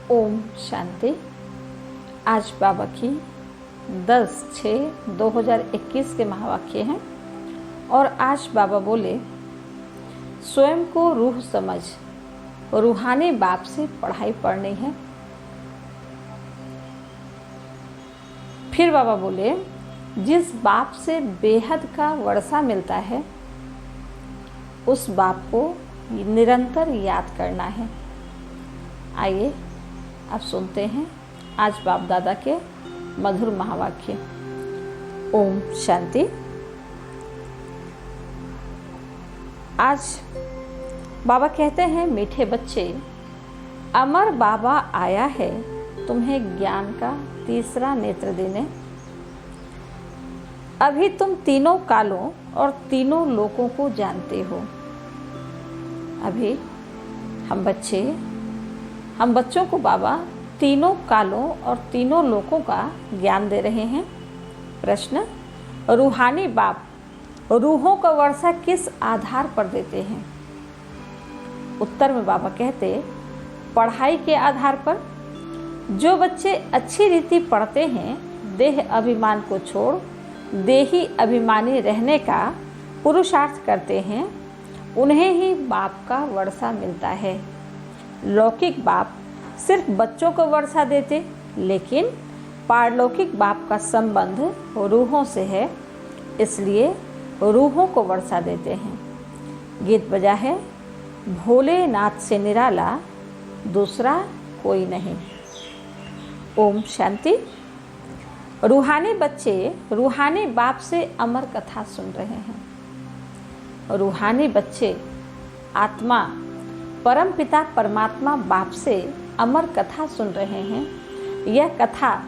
ओम शांति। आज बाबा की 10/6/2021 के महावाक्य हैं और आज बाबा बोले, स्वयं को रूह समझ, रूहानी बाप से पढ़ाई पढ़नी है। फिर बाबा बोले, जिस बाप से बेहद का वर्षा मिलता है उस बाप को निरंतर याद करना है। आइए अब सुनते हैं आज बाप दादा के मधुर महावाक्य। ओम शांति। आज बाबा कहते हैं, मीठे बच्चे, अमर बाबा आया है तुम्हें ज्ञान का तीसरा नेत्र देने। अभी तुम तीनों कालों और तीनों लोकों को जानते हो। अभी हम बच्चों को बाबा तीनों कालों और तीनों लोकों का ज्ञान दे रहे हैं। प्रश्न, रूहानी बाप रूहों का वर्षा किस आधार पर देते हैं? उत्तर में बाबा कहते, पढ़ाई के आधार पर। जो बच्चे अच्छी रीति पढ़ते हैं, देह अभिमान को छोड़ देही अभिमानी रहने का पुरुषार्थ करते हैं, उन्हें ही बाप का वर्षा मिलता है। लौकिक बाप सिर्फ बच्चों को वर्षा देते, लेकिन पारलौकिक बाप का संबंध रूहों से है, इसलिए रूहों को वर्षा देते हैं। गीत बजा है, भोलेनाथ से निराला दूसरा कोई नहीं। ओम शांति। रूहानी बच्चे रूहानी बाप से अमर कथा सुन रहे हैं। रूहानी बच्चे आत्मा परम पिता परमात्मा बाप से अमर कथा सुन रहे हैं। यह कथा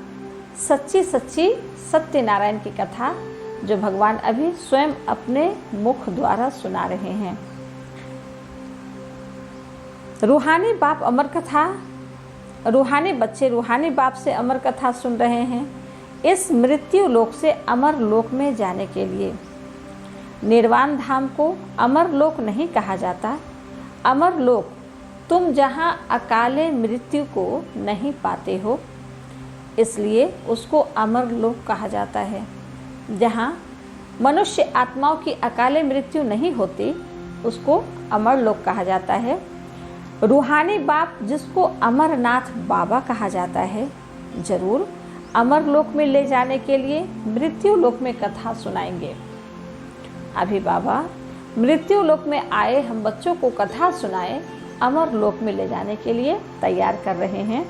सच्ची सत्यनारायण की कथा, जो भगवान अभी स्वयं अपने मुख द्वारा सुना रहे हैं। रूहानी बाप अमर कथा, रूहानी बच्चे रूहानी बाप से अमर कथा सुन रहे हैं, इस मृत्यु लोक से अमर लोक में जाने के लिए। निर्वाण धाम को अमर लोक नहीं कहा जाता। अमर लोक तुम जहाँ अकाले मृत्यु को नहीं पाते हो, इसलिए उसको अमर लोक कहा जाता है। जहाँ मनुष्य आत्माओं की अकाले मृत्यु नहीं होती, उसको अमर लोक कहा जाता है। रूहानी बाप, जिसको अमरनाथ बाबा कहा जाता है, जरूर अमर लोक में ले जाने के लिए मृत्यु लोक में कथा सुनाएंगे। अभी बाबा मृत्यु लोक में आए हम बच्चों को कथा सुनाए, अमर लोक में ले जाने के लिए तैयार कर रहे हैं।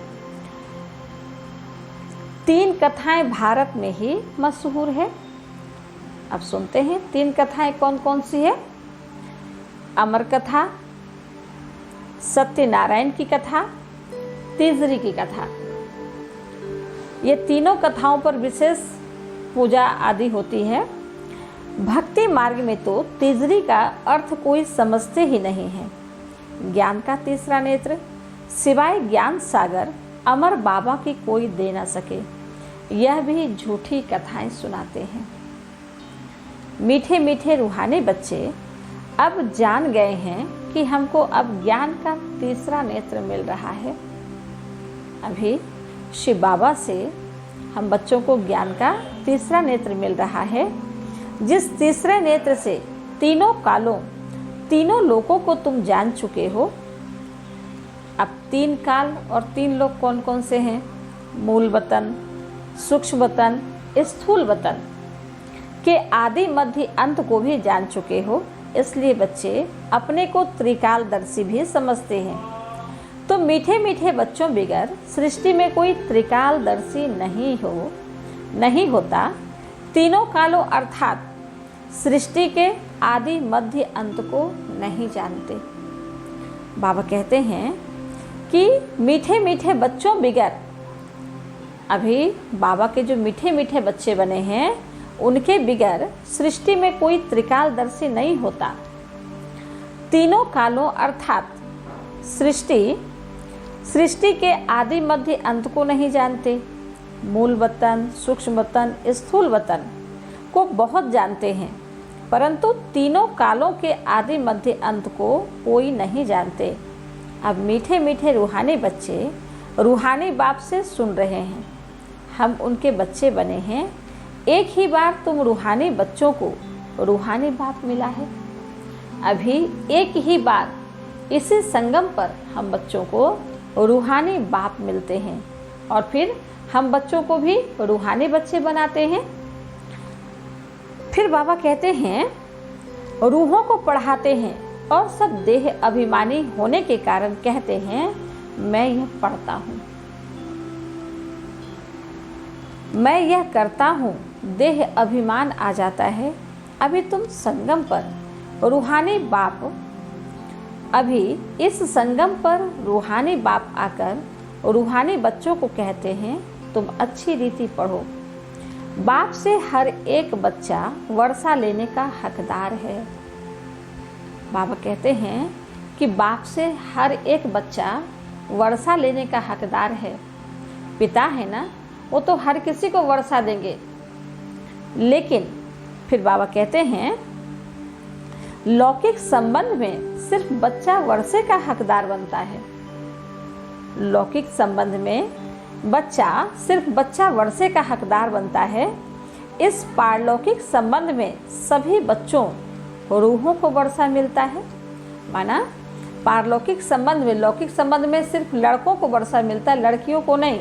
3 कथाएं भारत में ही मशहूर है। अब सुनते हैं 3 कथाएं कौन कौन सी है। अमर कथा, सत्यनारायण की कथा, तीसरी की कथा। ये तीनों कथाओं पर विशेष पूजा आदि होती है। भक्ति मार्ग में तो तीसरी का अर्थ कोई समझते ही नहीं है। ज्ञान का तीसरा नेत्र सिवाय ज्ञान सागर अमर बाबा की कोई दे ना सके, यह भी झूठी कथाएं सुनाते हैं। मीठे मीठे रूहानी बच्चे अब जान गए हैं कि हमको अब ज्ञान का तीसरा नेत्र मिल रहा है। अभी शिव बाबा से हम बच्चों को ज्ञान का तीसरा नेत्र मिल रहा है, जिस तीसरे नेत्र से तीनों कालों तीनों लोकों को तुम जान चुके हो। अब 3 काल और 3 लोक कौन कौन से हैं? मूल वतन, सूक्ष्म वतन, स्थूल वतन के आदि मध्य अंत को भी जान चुके हो, इसलिए बच्चे अपने को त्रिकालदर्शी भी समझते हैं। तो मीठे मीठे बच्चों, बिगर सृष्टि में कोई त्रिकालदर्शी नहीं होता। तीनों कालों अर्थात सृष्टि के आदि मध्य अंत को नहीं जानते। बाबा कहते हैं कि मीठे मीठे बच्चों बिगर, अभी बाबा के जो मीठे मीठे बच्चे बने हैं, उनके बिगर सृष्टि में कोई त्रिकालदर्शी नहीं होता। तीनों कालों अर्थात सृष्टि के आदि मध्य अंत को नहीं जानते। मूल वतन, सूक्ष्म वतन, स्थूल वतन को बहुत जानते हैं, परंतु तीनों कालों के आदि मध्य अंत को कोई नहीं जानते। अब मीठे मीठे रूहानी बच्चे रूहानी बाप से सुन रहे हैं। हम उनके बच्चे बने हैं। एक ही बार तुम रूहानी बच्चों को रूहानी बाप मिला है। अभी एक ही बार इसी संगम पर हम बच्चों को रूहानी बाप मिलते हैं और फिर हम बच्चों को भी रूहानी बच्चे बनाते हैं। फिर बाबा कहते हैं, रूहों को पढ़ाते हैं और सब देह अभिमानी होने के कारण कहते हैं मैं यह पढ़ता हूँ, मैं यह करता हूँ। देह अभिमान आ जाता है। अभी तुम संगम पर रूहानी बाप, अभी इस संगम पर रूहानी बाप आकर रूहानी बच्चों को कहते हैं तुम अच्छी रीति पढ़ो। बाप से हर एक बच्चा वर्षा लेने का हकदार है। बाबा कहते हैं कि बाप से हर एक बच्चा वर्षा लेने का हकदार है। पिता है ना, वो तो हर किसी को वर्षा देंगे। लेकिन फिर बाबा कहते हैं लौकिक संबंध में सिर्फ बच्चा वर्षे का हकदार बनता है। लौकिक संबंध में सिर्फ बच्चा वर्षे का हकदार बनता है। इस पारलौकिक संबंध में सभी बच्चों रूहों को वर्षा मिलता है। माना पारलौकिक संबंध में, लौकिक संबंध में सिर्फ लड़कों को वर्षा मिलता है, लड़कियों को नहीं।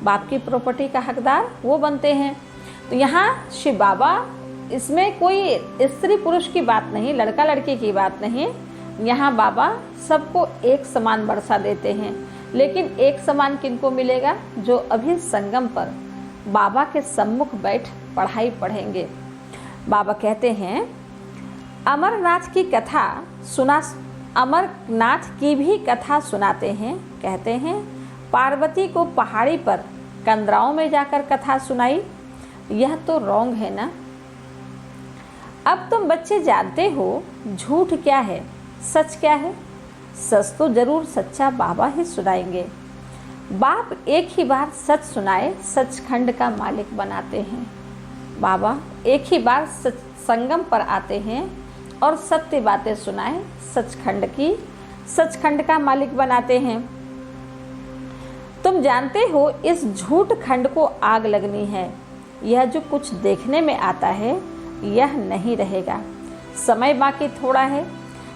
बाप की प्रॉपर्टी का हकदार वो बनते हैं। तो यहाँ शिव बाबा, इसमें कोई स्त्री पुरुष की बात नहीं, लड़का लड़की की बात नहीं। यहाँ बाबा सबको एक समान वर्षा देते हैं। लेकिन एक समान किनको मिलेगा? जो अभी संगम पर बाबा के सम्मुख बैठ पढ़ाई पढ़ेंगे। बाबा कहते हैं अमरनाथ की कथा सुना, अमरनाथ की भी कथा सुनाते हैं। कहते हैं पार्वती को पहाड़ी पर कंदराओं में जाकर कथा सुनाई। यह तो रॉन्ग है ना। अब तुम बच्चे जानते हो झूठ क्या है, सच क्या है। सच तो जरूर सच्चा बाबा ही सुनाएंगे। बाप एक ही बार सच सुनाए सचखंड का मालिक बनाते हैं। बाबा एक ही बार संगम पर आते हैं और सत्य बातें सुनाए सचखंड का मालिक बनाते हैं। तुम जानते हो इस झूठ खंड को आग लगनी है। यह जो कुछ देखने में आता है यह नहीं रहेगा। समय बाकी थोड़ा है।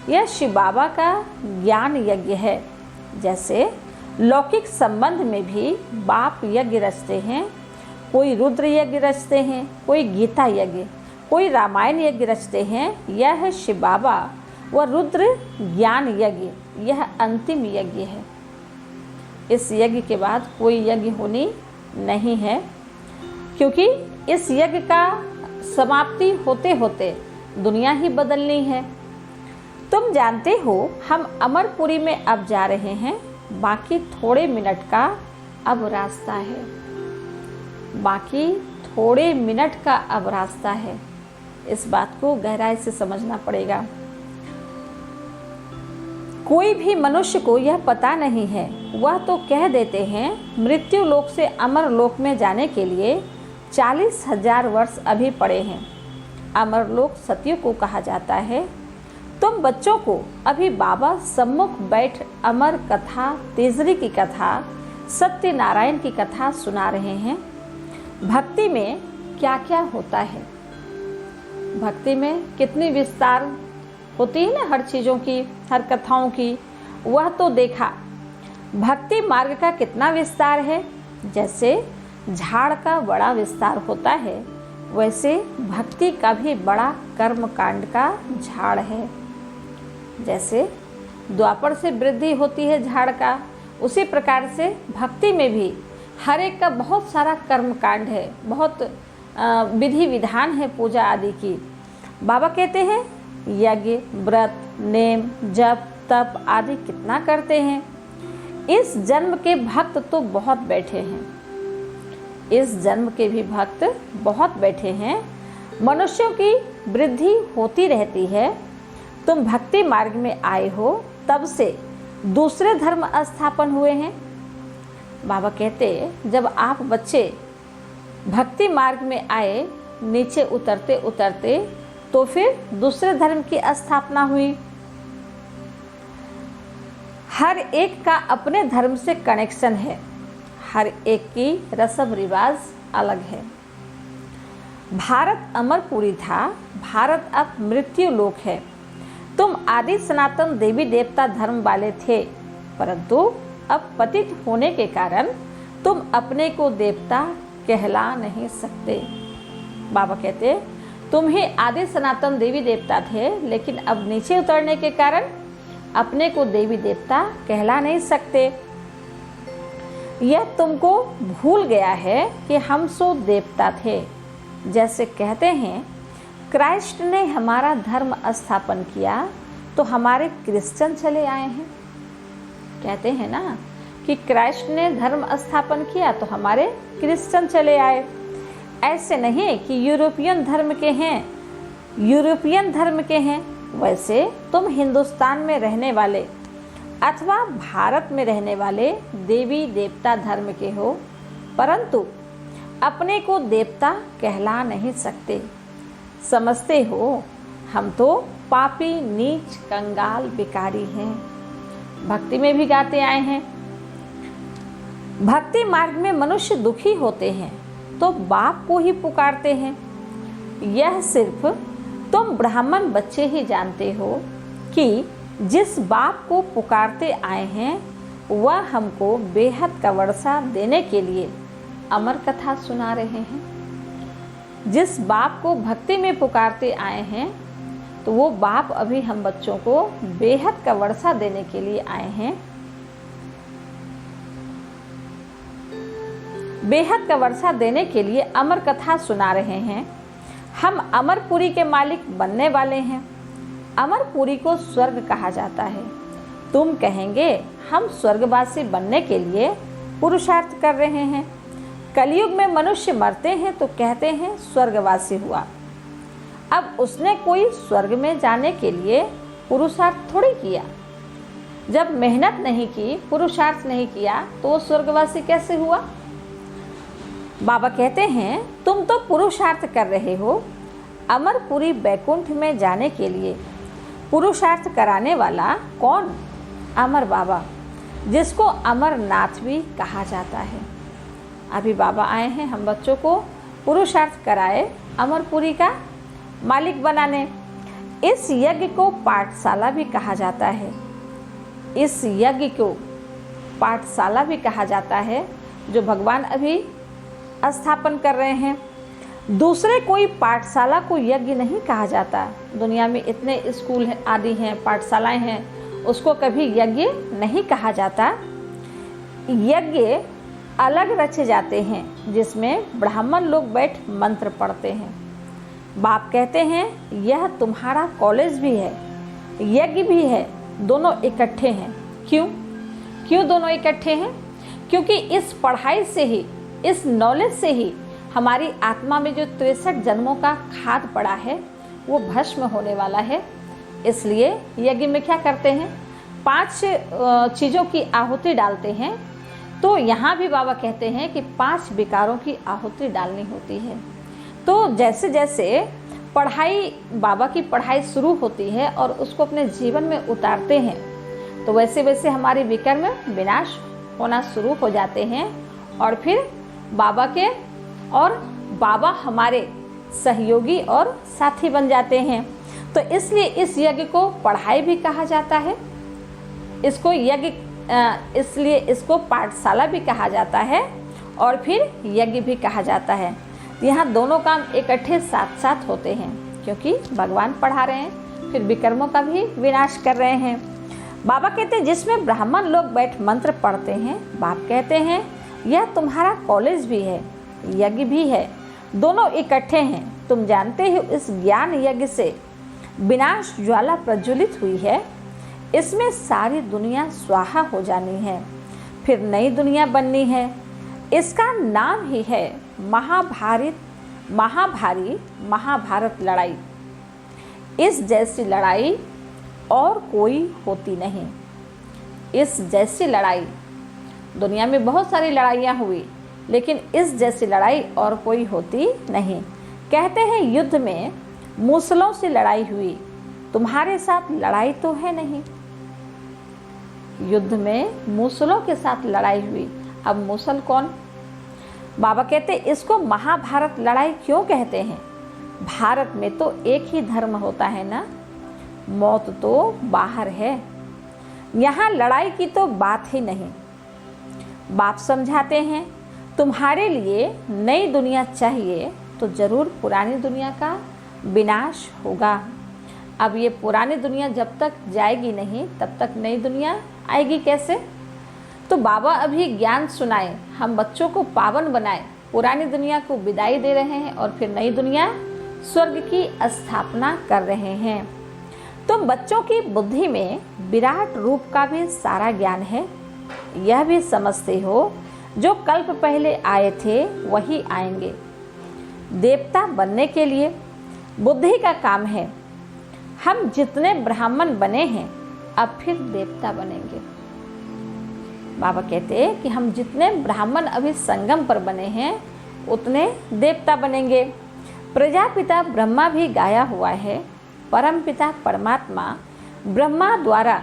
यह शिव बाबा का ज्ञान यज्ञ है। जैसे लौकिक संबंध में भी बाप यज्ञ रचते हैं। कोई रुद्र यज्ञ रचते हैं, कोई गीता यज्ञ, कोई रामायण यज्ञ रचते हैं। यह है शिव बाबा व रुद्र ज्ञान यज्ञ। यह अंतिम यज्ञ है। इस यज्ञ के बाद कोई यज्ञ होनी नहीं है, क्योंकि इस यज्ञ का समाप्ति होते होते दुनिया ही बदलनी है। तुम जानते हो हम अमरपुरी में अब जा रहे हैं। बाकी थोड़े मिनट का अब रास्ता है। बाकी थोड़े मिनट का अब रास्ता है। इस बात को गहराई से समझना पड़ेगा। कोई भी मनुष्य को यह पता नहीं है। वह तो कह देते हैं मृत्यु लोक से अमर लोक में जाने के लिए 40,000 वर्ष अभी पड़े हैं। अमरलोक सतयुग को कहा जाता है। तुम बच्चों को अभी बाबा सम्मुख बैठ अमर कथा, तेजरी की कथा, सत्यनारायण की कथा सुना रहे हैं। भक्ति में क्या क्या होता है, भक्ति में कितनी विस्तार होती है ना हर चीज़ों की, हर कथाओं की, वह तो देखा। भक्ति मार्ग का कितना विस्तार है। जैसे झाड़ का बड़ा विस्तार होता है, वैसे भक्ति का भी बड़ा कर्म कांड का झाड़ है। जैसे द्वापर से वृद्धि होती है झाड़ का, उसी प्रकार से भक्ति में भी हर एक का बहुत सारा कर्म कांड है, बहुत विधि विधान है पूजा आदि की। बाबा कहते हैं यज्ञ, व्रत, नेम, जप, तप आदि कितना करते हैं। इस जन्म के भक्त तो बहुत बैठे हैं। इस जन्म के भी भक्त बहुत बैठे हैं। मनुष्यों की वृद्धि होती रहती है। तुम भक्ति मार्ग में आए हो, तब से दूसरे धर्म स्थापन हुए हैं। बाबा कहते जब आप बच्चे भक्ति मार्ग में आए, नीचे उतरते उतरते तो फिर दूसरे धर्म की स्थापना हुई। हर एक का अपने धर्म से कनेक्शन है, हर एक की रस्म रिवाज अलग है। भारत अमरपुरी था, भारत अब मृत्यु लोक है। तुम आदि सनातन देवी देवता धर्म वाले थे, परंतु अब पतित होने के कारण तुम अपने को देवता कहला नहीं सकते। बाबा कहते तुम ही आदि सनातन देवी देवता थे, लेकिन अब नीचे उतरने के कारण अपने को देवी देवता कहला नहीं सकते। यह तुमको भूल गया है कि हम सो देवता थे। जैसे कहते हैं क्राइस्ट ने हमारा धर्म स्थापन किया तो हमारे क्रिश्चियन चले आए हैं। कहते हैं ना कि क्राइस्ट ने धर्म स्थापन किया तो हमारे क्रिश्चियन चले आए। ऐसे नहीं कि यूरोपियन धर्म के हैं, यूरोपियन धर्म के हैं। वैसे तुम हिंदुस्तान में रहने वाले अथवा भारत में रहने वाले देवी देवता धर्म के हो, परंतु अपने को देवता कहला नहीं सकते। समझते हो हम तो पापी नीच कंगाल भिखारी हैं। भक्ति में भी गाते आए हैं, भक्ति मार्ग में मनुष्य दुखी होते हैं तो बाप को ही पुकारते हैं। यह सिर्फ तुम ब्राह्मण बच्चे ही जानते हो कि जिस बाप को पुकारते आए हैं वह हमको बेहद का वर्षा देने के लिए अमर कथा सुना रहे हैं। जिस बाप को भक्ति में पुकारते आए हैं तो वो बाप अभी हम बच्चों को बेहद का वर्षा देने के लिए आए हैं। बेहद का वर्षा देने के लिए अमर कथा सुना रहे हैं। हम अमरपुरी के मालिक बनने वाले हैं। अमरपुरी को स्वर्ग कहा जाता है। तुम कहेंगे हम स्वर्गवासी बनने के लिए पुरुषार्थ कर रहे हैं। कलयुग में मनुष्य मरते हैं तो कहते हैं स्वर्गवासी हुआ। अब उसने कोई स्वर्ग में जाने के लिए पुरुषार्थ थोड़ी किया। जब मेहनत नहीं की, पुरुषार्थ नहीं किया तो वो स्वर्गवासी कैसे हुआ? बाबा कहते हैं तुम तो पुरुषार्थ कर रहे हो अमरपुरी बैकुंठ में जाने के लिए। पुरुषार्थ कराने वाला कौन? अमर बाबा, जिसको अमरनाथ भी कहा जाता है। अभी बाबा आए हैं हम बच्चों को पुरुषार्थ कराए अमरपुरी का मालिक बनाने। इस यज्ञ को पाठशाला भी कहा जाता है। इस यज्ञ को पाठशाला भी कहा जाता है जो भगवान अभी स्थापन कर रहे हैं। दूसरे कोई पाठशाला को यज्ञ नहीं कहा जाता। दुनिया में इतने स्कूल आदि हैं, पाठशालाएं हैं, उसको कभी यज्ञ नहीं कहा जाता। यज्ञ अलग रचे जाते हैं जिसमें ब्राह्मण लोग बैठ मंत्र पढ़ते हैं। बाप कहते हैं यह तुम्हारा कॉलेज भी है, यज्ञ भी है, दोनों इकट्ठे हैं। क्यों दोनों इकट्ठे हैं? क्योंकि इस पढ़ाई से ही, इस नॉलेज से ही हमारी आत्मा में जो 63 जन्मों का खाद पड़ा है वो भस्म होने वाला है। इसलिए यज्ञ में क्या करते हैं? 5 चीज़ों की आहुति डालते हैं। तो यहाँ भी बाबा कहते हैं कि 5 विकारों की आहुति डालनी होती है। तो जैसे जैसे पढ़ाई, बाबा की पढ़ाई शुरू होती है और उसको अपने जीवन में उतारते हैं तो वैसे वैसे हमारे विकर्म विनाश होना शुरू हो जाते हैं और फिर बाबा हमारे सहयोगी और साथी बन जाते हैं। तो इसलिए इस यज्ञ को पढ़ाई भी कहा जाता है, इसको यज्ञ इसलिए इसको पाठशाला भी कहा जाता है और फिर यज्ञ भी कहा जाता है। यहाँ दोनों काम इकट्ठे साथ साथ होते हैं क्योंकि भगवान पढ़ा रहे हैं, फिर विकर्मों का भी विनाश कर रहे हैं। बाबा कहते हैं जिसमें ब्राह्मण लोग बैठ मंत्र पढ़ते हैं। बाप कहते हैं यह तुम्हारा कॉलेज भी है, यज्ञ भी है, दोनों इकट्ठे हैं। तुम जानते हो इस ज्ञान यज्ञ से विनाश ज्वाला प्रज्वलित हुई है। इसमें सारी दुनिया स्वाहा हो जानी है, फिर नई दुनिया बननी है। इसका नाम ही है महाभारत लड़ाई। इस जैसी लड़ाई और कोई होती नहीं। इस जैसी लड़ाई, दुनिया में बहुत सारी लड़ाइयाँ हुई लेकिन इस जैसी लड़ाई और कोई होती नहीं। कहते हैं युद्ध में मूसलों से लड़ाई हुई, तुम्हारे साथ लड़ाई तो है नहीं। युद्ध में मूसलों के साथ लड़ाई हुई। अब मूसल कौन? बाबा कहते इसको महाभारत लड़ाई क्यों कहते हैं? भारत में तो एक ही धर्म होता है ना, मौत तो बाहर है, यहाँ लड़ाई की तो बात ही नहीं। बाप समझाते हैं तुम्हारे लिए नई दुनिया चाहिए तो जरूर पुरानी दुनिया का विनाश होगा। अब ये पुरानी दुनिया जब तक जाएगी नहीं तब तक नई दुनिया आएगी कैसे? तो बाबा अभी ज्ञान सुनाए, हम बच्चों को पावन बनाए, पुरानी दुनिया को विदाई दे रहे हैं और फिर नई दुनिया स्वर्ग की स्थापना कर रहे हैं। तुम बच्चों की बुद्धि में विराट रूप का भी सारा ज्ञान है, यह भी समझते हो जो कल्प पहले आए थे वही आएंगे। देवता बनने के लिए बुद्धि का काम है। हम जितने ब्राह्मण बने हैं अब फिर देवता बनेंगे। बाबा कहते हैं कि हम जितने ब्राह्मण अभी संगम पर बने हैं उतने देवता बनेंगे। प्रजापिता ब्रह्मा भी गाया हुआ है, परमपिता परमात्मा ब्रह्मा द्वारा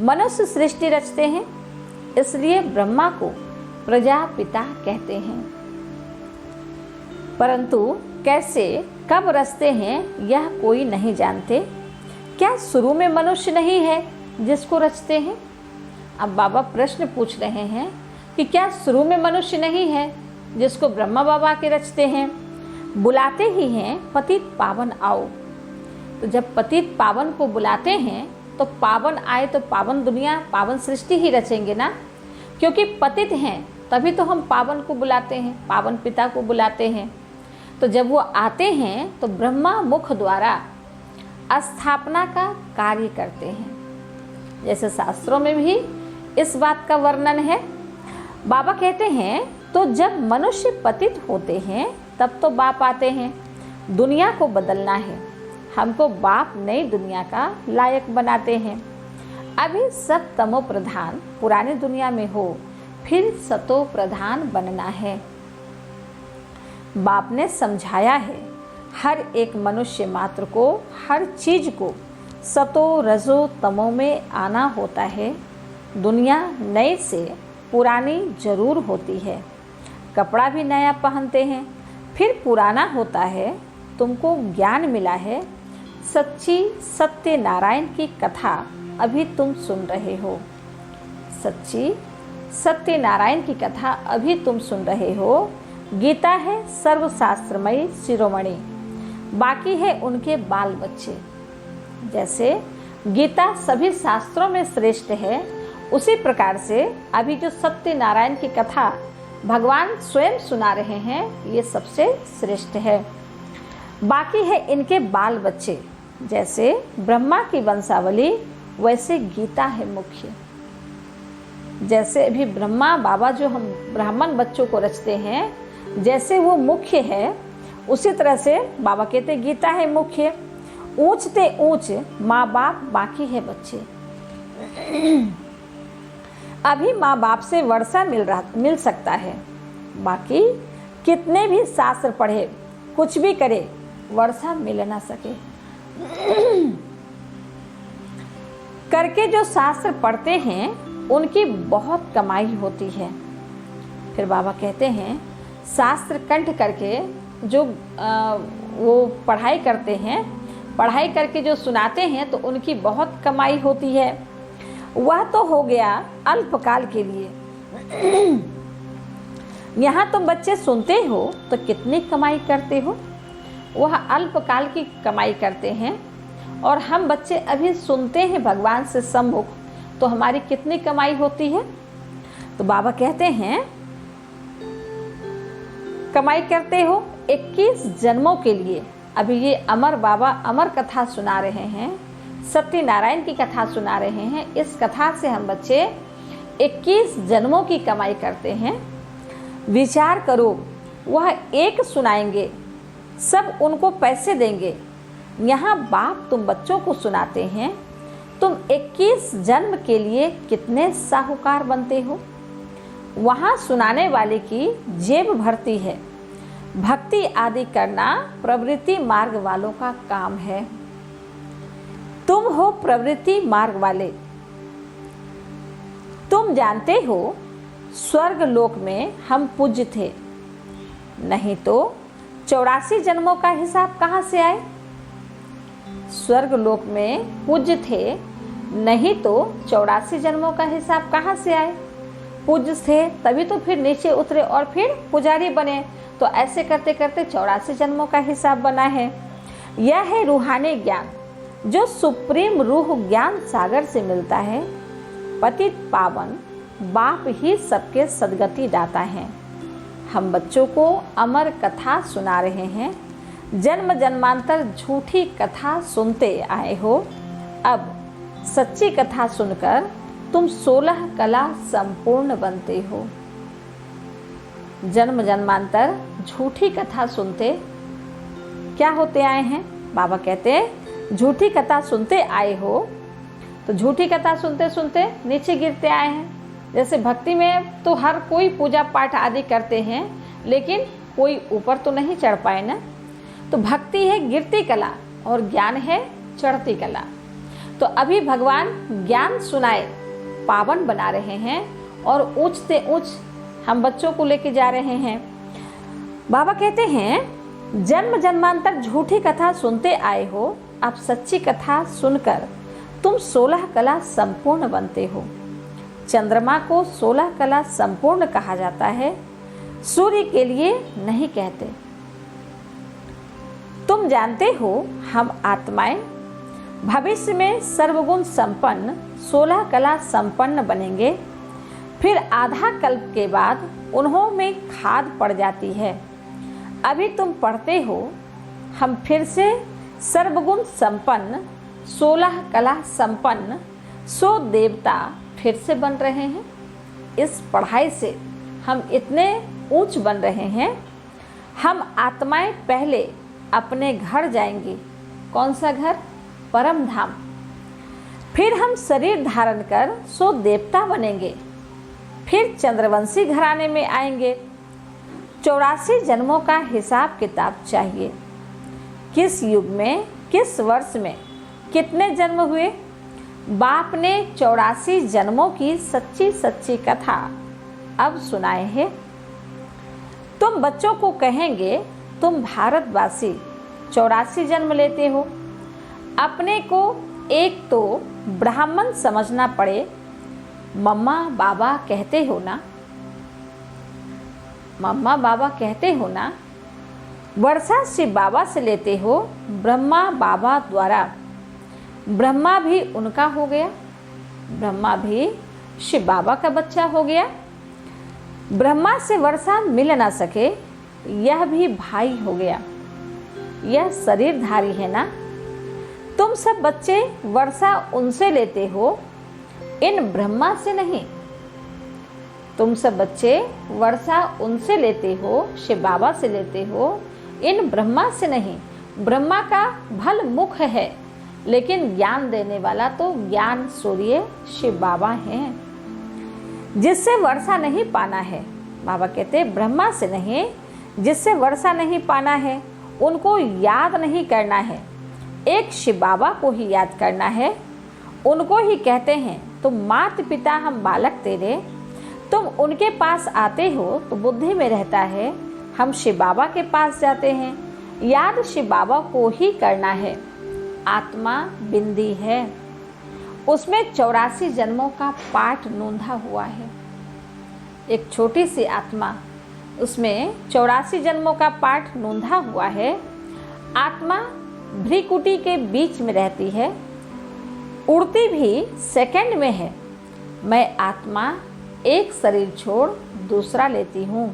मनुष्य सृष्टि रचते हैं, इसलिए ब्रह्मा को प्रजापिता कहते हैं। परंतु कैसे कब रचते हैं यह कोई नहीं जानते। क्या शुरू में मनुष्य नहीं है जिसको रचते हैं? अब बाबा प्रश्न पूछ रहे हैं कि क्या शुरू में मनुष्य नहीं है जिसको ब्रह्मा बाबा के रचते हैं? बुलाते ही हैं पतित पावन आओ। तो जब पतित पावन को बुलाते हैं तो पावन आए तो पावन दुनिया पावन सृष्टि ही रचेंगे ना, क्योंकि पतित हैं तभी तो हम पावन को बुलाते हैं, पावन पिता को बुलाते हैं। तो जब वो आते हैं तो ब्रह्मा मुख द्वारा स्थापना का कार्य करते हैं, जैसे शास्त्रों में भी इस बात का वर्णन है। बाबा कहते हैं तो जब मनुष्य पतित होते हैं तब तो बाप आते हैं, दुनिया को बदलना है, हमको बाप नई दुनिया का लायक बनाते हैं। अभी सब तमो प्रधान पुरानी दुनिया में हो, फिर सतो प्रधान बनना है। बाप ने समझाया है हर एक मनुष्य मात्र को हर चीज को सतो रजो तमो में आना होता है। दुनिया नए से पुरानी जरूर होती है, कपड़ा भी नया पहनते हैं फिर पुराना होता है। तुमको ज्ञान मिला है, सच्ची सत्य नारायण की कथा अभी तुम सुन रहे हो। सच्ची सत्य नारायण की कथा अभी तुम सुन रहे हो। गीता है सर्वशास्त्रमयी शिरोमणि, बाकी है उनके बाल बच्चे। जैसे गीता सभी शास्त्रों में श्रेष्ठ है, उसी प्रकार से अभी जो सत्य नारायण की कथा भगवान स्वयं सुना रहे हैं ये सबसे श्रेष्ठ है। बाकी है इनके बाल बच्चे, जैसे ब्रह्मा की वंशावली वैसे गीता है मुख्य। जैसे अभी ब्रह्मा बाबा जो हम ब्राह्मण बच्चों को रचते हैं, जैसे वो मुख्य है उसी तरह से बाबा कहते गीता है मुख्य। ऊंचते ऊंच माँ बाप बाकी है बच्चे। अभी माँ बाप से वर्षा मिल सकता है, बाकी कितने भी शास्त्र पढ़े कुछ भी करे वर्षा मिल ना सके। करके जो शास्त्र पढ़ते हैं उनकी बहुत कमाई होती है। फिर बाबा कहते हैं शास्त्र कंठ करके जो वो पढ़ाई करते हैं, पढ़ाई करके जो सुनाते हैं तो उनकी बहुत कमाई होती है। वह तो हो गया अल्पकाल के लिए। यहाँ तुम बच्चे सुनते हो तो कितनी कमाई करते हो, वह अल्पकाल की कमाई करते हैं। और हम बच्चे अभी सुनते हैं भगवान से सम्मुख, तो हमारी कितनी कमाई होती है। तो बाबा कहते हैं कमाई करते हो 21 जन्मों के लिए। अभी ये अमर बाबा अमर कथा सुना रहे हैं, सत्यनारायण की कथा सुना रहे हैं। इस कथा से हम बच्चे 21 जन्मों की कमाई करते हैं। विचार करो, वह एक सुनाएंगे, सब उनको पैसे देंगे। यहाँ बाप तुम बच्चों को सुनाते हैं, तुम 21 जन्म के लिए कितने साहूकार बनते हो। वहाँ सुनाने वाले की जेब भरती है। भक्ति आदि करना प्रवृत्ति मार्ग वालों का काम है। तुम हो प्रवृत्ति मार्ग वाले। तुम जानते हो स्वर्ग लोक में हम पूज्य थे, नहीं तो 84 जन्मों का हिसाब कहाँ से आए। स्वर्ग लोक में पूज्य थे, नहीं तो 84 जन्मों का हिसाब कहाँ से आए। पूज्य थे तभी तो फिर नीचे उतरे और फिर पुजारी बने, तो ऐसे करते करते 84 जन्मों का हिसाब बना है। यह है रूहानी ज्ञान जो सुप्रीम रूह ज्ञान सागर से मिलता है। पतित पावन बाप ही सबके सदगति दाता है। हम बच्चों को अमर कथा सुना रहे हैं। जन्म जन्मांतर झूठी कथा सुनते आए हो, अब सच्ची कथा सुनकर तुम 16 कला संपूर्ण बनते हो। जन्म जन्मांतर झूठी कथा सुनते क्या होते आए हैं। बाबा कहते हैं झूठी कथा सुनते आए हो, तो झूठी कथा सुनते सुनते नीचे गिरते आए हैं। जैसे भक्ति में तो हर कोई पूजा पाठ आदि करते हैं, लेकिन कोई ऊपर तो नहीं चढ़ पाए ना। तो भक्ति है गिरती कला और ज्ञान है चढ़ती कला। तो अभी भगवान ज्ञान सुनाए पावन बना रहे हैं और ऊंचते ऊंच हम बच्चों को लेके जा रहे हैं। बाबा कहते हैं जन्म जन्मांतर झूठी कथा सुनते आए हो, अब सच्ची कथा सुनकर तुम 16 कला संपूर्ण बनते हो। चंद्रमा को 16 कला संपूर्ण कहा जाता है, सूर्य के लिए नहीं कहते। तुम जानते हो हम आत्माएं भविष्य में सर्वगुण संपन्न 16 कला संपन्न बनेंगे। फिर आधा कल्प के बाद उन्हों में खाद पड़ जाती है। अभी तुम पढ़ते हो हम फिर से सर्वगुण संपन्न 16 कला संपन्न 100 देवता फिर से बन रहे हैं। इस पढ़ाई से हम इतने ऊंच बन रहे हैं। हम आत्माएं पहले अपने घर जाएंगी। कौन सा घर? परम धाम। फिर हम शरीर धारण कर 100 देवता बनेंगे। फिर चंद्रवंशी घराने में आएंगे। 84 जन्मों का हिसाब किताब चाहिए। किस युग में, किस वर्ष में कितने जन्म हुए। बाप ने 84 जन्मों की सच्ची सच्ची कथा अब सुनाए हैं। तुम बच्चों को कहेंगे तुम भारतवासी 84 जन्म लेते हो। अपने को एक तो ब्राह्मण समझना पड़े। मम्मा बाबा कहते हो ना, मम्मा बाबा कहते हो ना। वर्षा शिव बाबा से लेते हो। ब्रह्मा बाबा द्वारा ब्रह्मा भी उनका हो गया। ब्रह्मा भी शिव बाबा का बच्चा हो गया। ब्रह्मा से वर्षा मिल ना सके, यह भी भाई हो गया। यह शरीरधारी है ना। तुम सब बच्चे वर्षा उनसे लेते हो, इन ब्रह्मा से नहीं। तुम सब बच्चे वर्षा उनसे लेते हो, शिव बाबा से लेते हो, इन ब्रह्मा से नहीं। ब्रह्मा का भल मुख है, लेकिन ज्ञान देने वाला तो ज्ञान सूर्य शिव बाबा हैं, जिससे वर्षा नहीं पाना है। बाबा कहते ब्रह्मा से नहीं, जिससे वर्षा नहीं पाना है, उनको याद नहीं करना है। एक शिव बाबा को ही याद करना है। उनको ही कहते हैं तुम माता पिता हम बालक तेरे। तुम उनके पास आते हो तो बुद्धि में रहता है। हम शिव बाबा के पास जाते हैं, याद शिव बाबा को ही करना है। आत्मा बिंदी है, उसमें 84 जन्मों का पाठ नोंधा हुआ है। एक छोटी सी आत्मा, उसमें 84 जन्मों का पाठ नोंधा हुआ है। आत्मा भ्रीकुटी के बीच में रहती है, उड़ती भी सेकंड में है। मैं आत्मा एक शरीर छोड़ दूसरा लेती हूँ।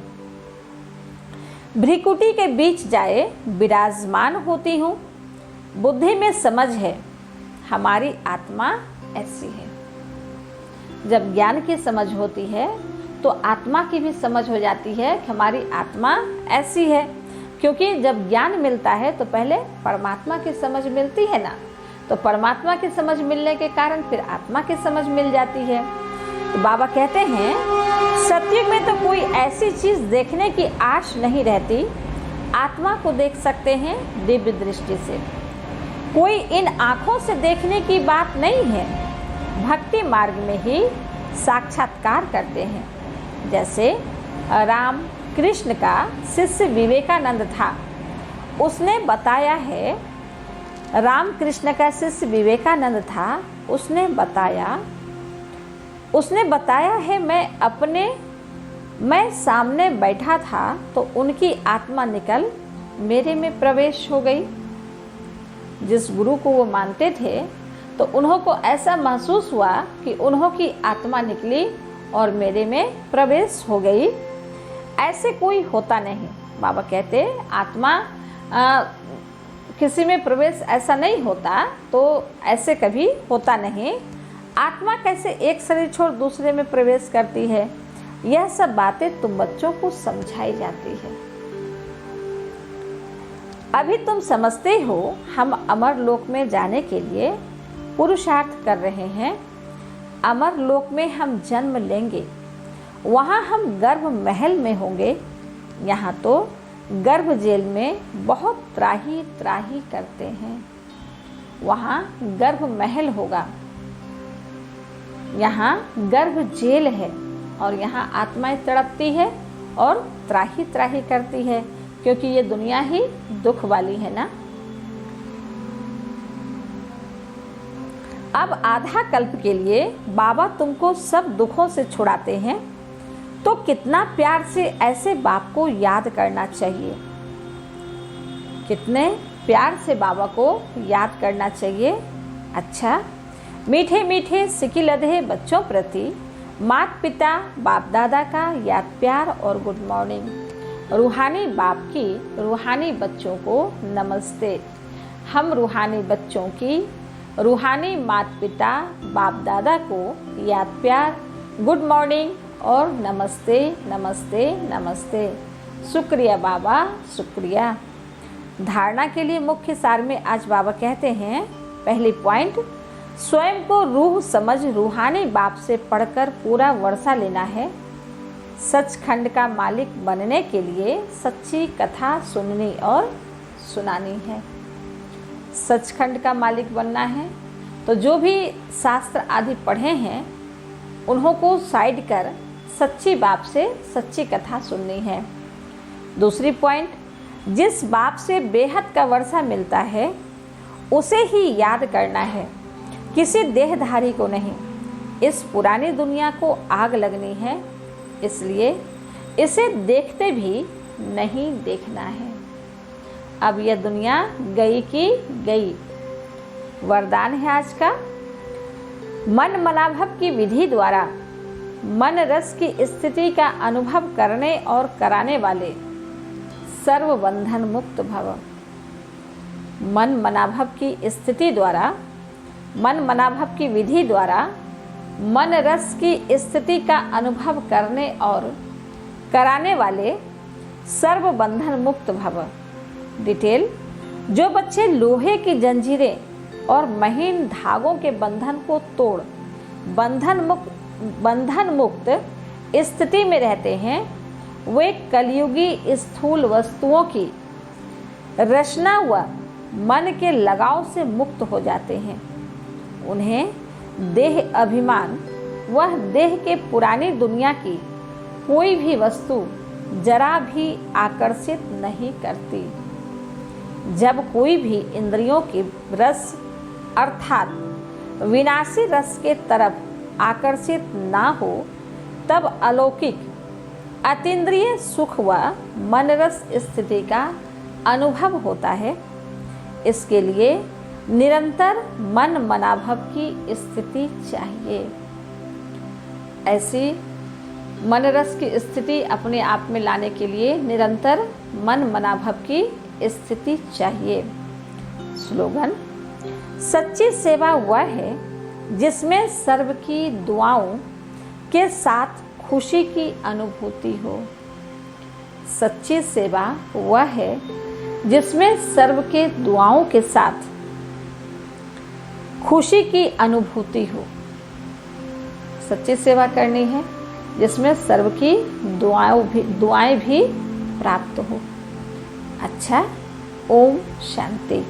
भ्रीकुटी के बीच जाए विराजमान होती हूँ। बुद्धि में समझ है हमारी आत्मा ऐसी है। जब ज्ञान की समझ होती है तो आत्मा की भी समझ हो जाती है कि हमारी आत्मा ऐसी है। क्योंकि जब ज्ञान मिलता है तो पहले परमात्मा की समझ मिलती है ना, तो परमात्मा की समझ मिलने के कारण फिर आत्मा की समझ मिल जाती है। तो बाबा कहते हैं सत्युग में तो कोई ऐसी चीज देखने की आश नहीं रहती। आत्मा को देख सकते हैं दिव्य दृष्टि से, कोई इन आँखों से देखने की बात नहीं है। भक्ति मार्ग में ही साक्षात्कार करते हैं। जैसे राम कृष्ण का शिष्य विवेकानंद था, उसने बताया है, राम कृष्ण का शिष्य विवेकानंद था, उसने बताया है, मैं सामने बैठा था तो उनकी आत्मा निकल मेरे में प्रवेश हो गई। जिस गुरु को वो मानते थे तो उन्हों को ऐसा महसूस हुआ कि उन्हों की आत्मा निकली और मेरे में प्रवेश हो गई। ऐसे कोई होता नहीं। बाबा कहते आत्मा किसी में प्रवेश ऐसा नहीं होता, तो ऐसे कभी होता नहीं। आत्मा कैसे एक शरीर छोड़ दूसरे में प्रवेश करती है, यह सब बातें तुम बच्चों को समझाई जाती है। अभी तुम समझते हो हम अमर लोक में जाने के लिए पुरुषार्थ कर रहे हैं। अमर लोक में हम जन्म लेंगे, वहाँ हम गर्भ महल में होंगे। यहाँ तो गर्भ जेल में बहुत त्राही त्राही करते हैं, वहाँ गर्भ महल होगा। यहाँ गर्भ जेल है और यहाँ आत्माएं तड़पती है और त्राही त्राही करती है, क्योंकि ये दुनिया ही दुख वाली है ना। अब आधा कल्प के लिए बाबा तुमको सब दुखों से छुड़ाते हैं, तो कितना प्यार से ऐसे बाप को याद करना चाहिए। कितने प्यार से बाबा को याद करना चाहिए। अच्छा, मीठे मीठे सिकिलधे बच्चों प्रति माता पिता बाप दादा का याद प्यार और गुड मॉर्निंग। रूहानी बाप की रूहानी बच्चों को नमस्ते। हम रूहानी बच्चों की रूहानी माता पिता बाप दादा को याद प्यार, गुड मॉर्निंग और नमस्ते नमस्ते नमस्ते। शुक्रिया बाबा, शुक्रिया। धारणा के लिए मुख्य सार में आज बाबा कहते हैं, पहली पॉइंट, स्वयं को रूह समझ रूहानी बाप से पढ़कर पूरा वर्षा लेना है। सचखंड का मालिक बनने के लिए सच्ची कथा सुननी और सुनानी है। सचखंड का मालिक बनना है तो जो भी शास्त्र आदि पढ़े हैं उन्हों को साइड कर सच्ची बाप से सच्ची कथा सुननी है। दूसरी पॉइंट, जिस बाप से बेहद का वर्षा मिलता है उसे ही याद करना है, किसी देहधारी को नहीं। इस पुरानी दुनिया को आग लगनी है, इसलिए इसे देखते भी नहीं देखना है। अब यह दुनिया गई की गई। वरदान है आज का, मन मनाभव की विधि द्वारा मन रस की स्थिति का अनुभव करने और कराने वाले सर्व बंधन मुक्त भव। मन मनाभव की स्थिति द्वारा, मन मनाभव की विधि द्वारा मन रस की स्थिति का अनुभव करने और कराने वाले सर्व बंधन मुक्त भव। डिटेल, जो बच्चे लोहे की जंजीरें और महीन धागों के बंधन को तोड़ बंधन मुक्त स्थिति में रहते हैं, वे कलयुगी स्थूल वस्तुओं की रचना व मन के लगाव से मुक्त हो जाते हैं। उन्हें देह अभिमान वह देह के पुरानी दुनिया की कोई भी वस्तु जरा भी आकर्षित नहीं करती। जब कोई भी इंद्रियों की रस अर्थात विनाशी रस के तरफ आकर्षित ना हो, तब अलौकिक अतीन्द्रिय सुख व मनरस स्थिति का अनुभव होता है। इसके लिए निरंतर मन मनाभव की स्थिति चाहिए। ऐसी मनरस की स्थिति अपने आप में लाने के लिए निरंतर मन मनाभव की स्थिति चाहिए। स्लोगन, सच्ची सेवा वह है जिसमें सर्व की दुआओं के साथ खुशी की अनुभूति हो। सच्ची सेवा वह है जिसमें सर्व के दुआओं के साथ खुशी की अनुभूति हो। सच्ची सेवा करनी है जिसमें सर्व की दुआएं भी प्राप्त हो। अच्छा, ओम शांति।